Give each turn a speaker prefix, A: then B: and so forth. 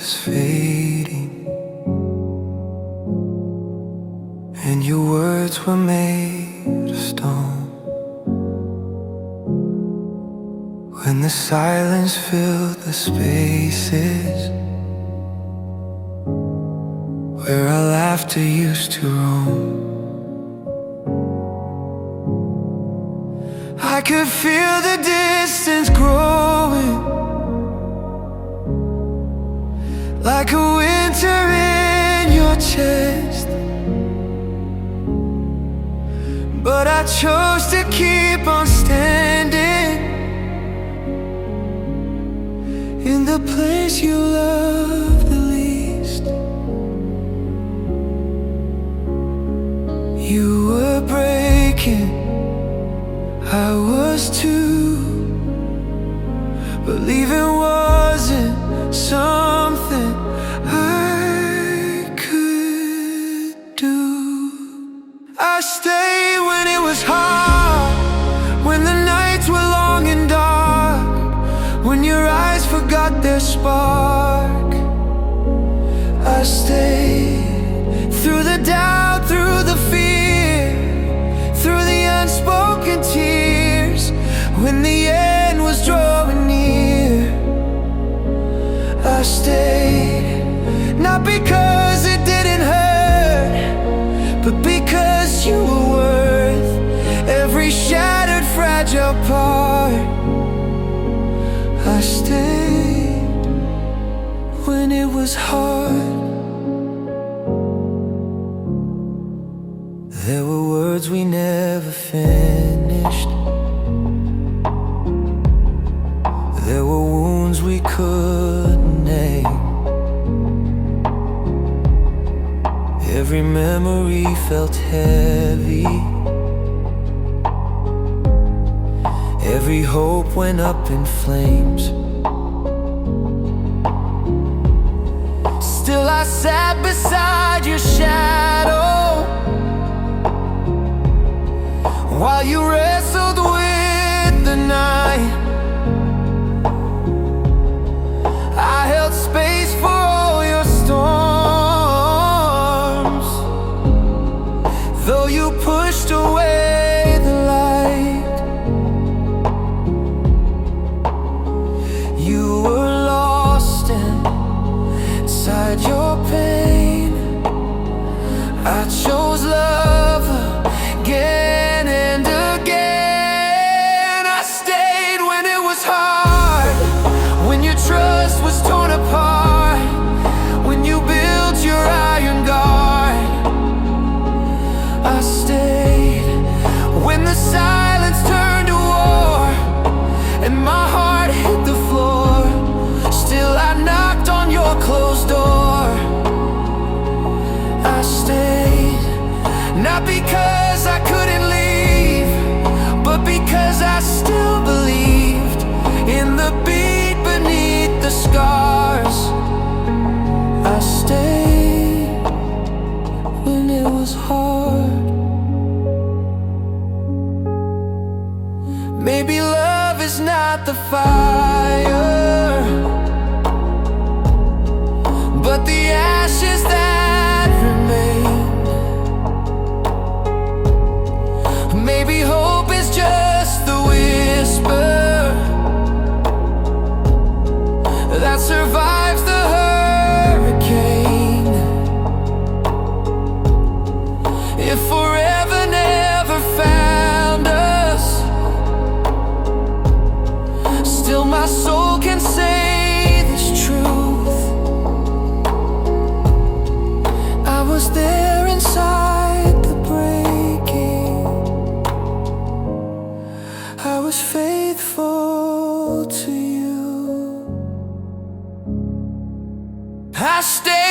A: was fading, and your words were made of stone. When the silence filled the spaces where our laughter used to roam, I could feel the distance growing, like a winter in your chest. But I chose to keep on standing in the place you love the least. You were breaking, I was too, but leaving wasn't something I could do. I stayed when it was hard, when the nights were long and dark, when your eyes forgot their spark. I stayed through the doubt, through the fear, through the unspoken tears, when the end was drawing near. I stayed, not because it didn't hurt, but because you were worth every shattered, fragile part. I stayed when it was hard. There were words we never finished, there were wounds we couldn't name. Every memory felt heavy, every hope went up in flames. Still I sat beside your shadow while you wrestled with the night. I held space for all your storms, though you pushed away the light. You were lost inside your pain. I chose love again and again. I stayed when it was hard, when your trust was torn apart, when you built your iron guard. I stayed when the silence turned to war and my heart hit the floor. Still I knocked on your closed door. I stayed, not because I couldn't leave, but because I still believed in the beat beneath the scars. I stayed when it was hard. Maybe love is not the fire, but the ashes that remain. Maybe hope is just the whisper that survives the hurricane. If forever never found us, still my soul can say this truth. I was there inside the breaking, I was faithful to you. I stayed